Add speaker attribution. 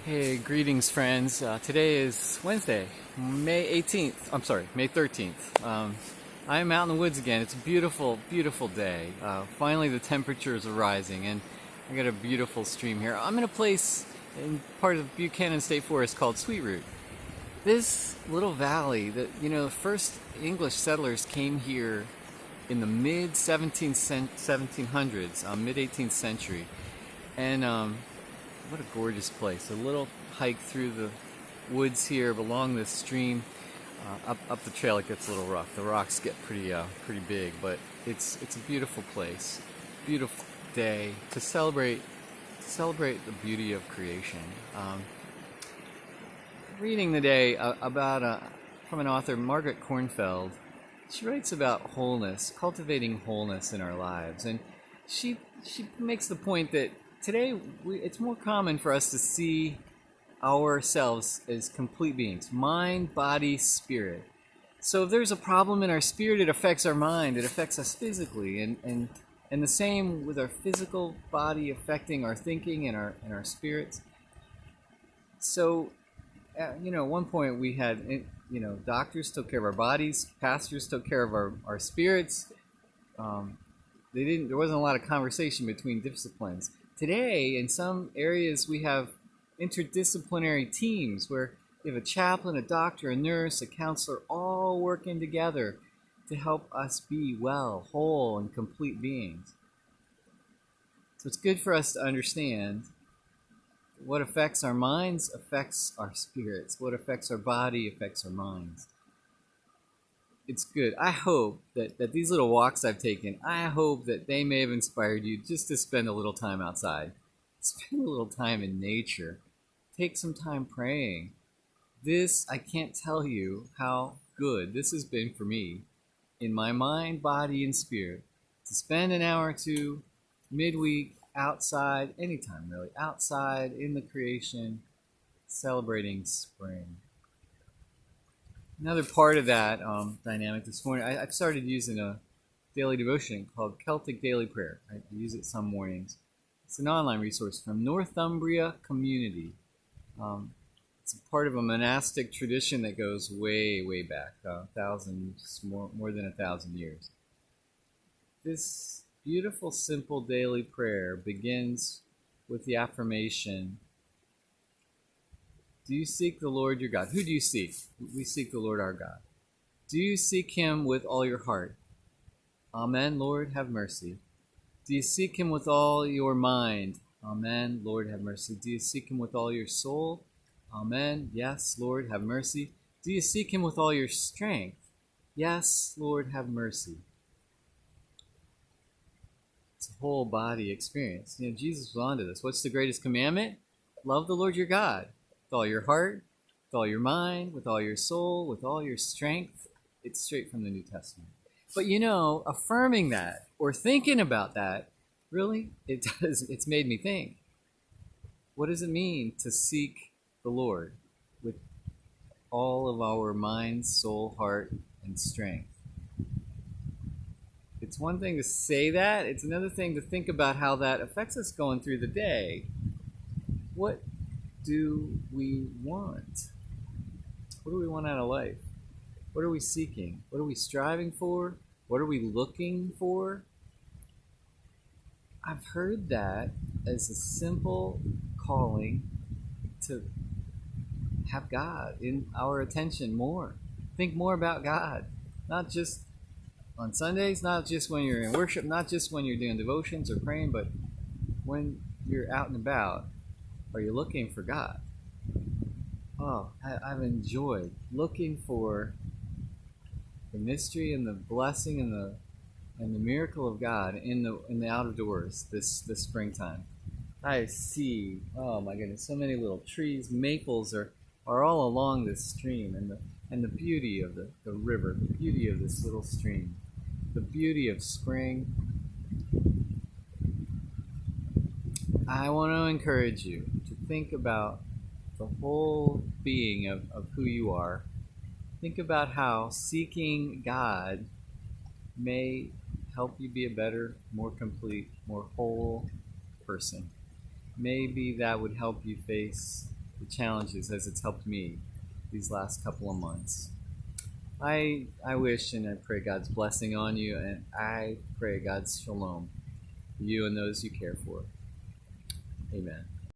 Speaker 1: Hey, greetings, friends. Today is Wednesday, May 18th. I'm sorry, May 13th. I am out in the woods again. It's a beautiful, beautiful day. Finally, the temperatures are rising, and I got a beautiful stream here. I'm in a place in part of Buchanan State Forest called Sweet Root. This little valley that, the first English settlers came here in the mid 1700s, mid 18th century. And what a gorgeous place. A little hike through the woods here along this stream. Up the trail it gets a little rough. The rocks get pretty big, but it's a beautiful place. Beautiful day to celebrate the beauty of creation. Reading today about from an author, Margaret Kornfeld. She writes about wholeness, cultivating wholeness in our lives, and she makes the point that today it's more common for us to see ourselves as complete beings, mind, body, spirit. So if there's a problem in our spirit, it affects our mind, it affects us physically, and the same with our physical body affecting our thinking and our spirits. So at one point we had, doctors took care of our bodies, pastors took care of our spirits. There wasn't a lot of conversation between disciplines. Today, in some areas, we have interdisciplinary teams where you have a chaplain, a doctor, a nurse, a counselor, all working together to help us be well, whole, and complete beings. So it's good for us to understand what affects our minds affects our spirits. What affects our body affects our minds. It's good. I hope that these little walks I've taken, I hope that they may have inspired you just to spend a little time outside. Spend a little time in nature. Take some time praying. This, I can't tell you how good this has been for me in my mind, body, and spirit. To spend an hour or two midweek outside, anytime really, outside in the creation, celebrating spring. Another part of that dynamic this morning, I've started using a daily devotion called Celtic Daily Prayer. I use it some mornings. It's an online resource from Northumbria Community. It's a part of a monastic tradition that goes way, way back, more than 1,000 years. This beautiful, simple daily prayer begins with the affirmation, do you seek the Lord your God? Who do you seek? We seek the Lord our God. Do you seek him with all your heart? Amen, Lord, have mercy. Do you seek him with all your mind? Amen, Lord, have mercy. Do you seek him with all your soul? Amen, yes, Lord, have mercy. Do you seek him with all your strength? Yes, Lord, have mercy. It's a whole body experience. Jesus was onto this. What's the greatest commandment? Love the Lord your God. With all your heart, with all your mind, with all your soul, with all your strength. It's straight from the New Testament. But affirming that or thinking about that, really, it's made me think. What does it mean to seek the Lord with all of our mind, soul, heart, and strength? It's one thing to say that, it's another thing to think about how that affects us going through the day. What do we want? What do we want out of life? What are we seeking? What are we striving for? What are we looking for? I've heard that as a simple calling to have God in our attention more. Think more about God. Not just on Sundays, not just when you're in worship, not just when you're doing devotions or praying, but when you're out and about. Are you looking for God? Oh, I've enjoyed looking for the mystery and the blessing and the miracle of God in the outdoors this springtime. I see, oh my goodness, so many little trees, maples are all along this stream, and the beauty of the river, the beauty of this little stream, the beauty of spring. I want to encourage you to think about the whole being of who you are. Think about how seeking God may help you be a better, more complete, more whole person. Maybe that would help you face the challenges as it's helped me these last couple of months. I wish and I pray God's blessing on you, and I pray God's shalom for you and those you care for. Amen.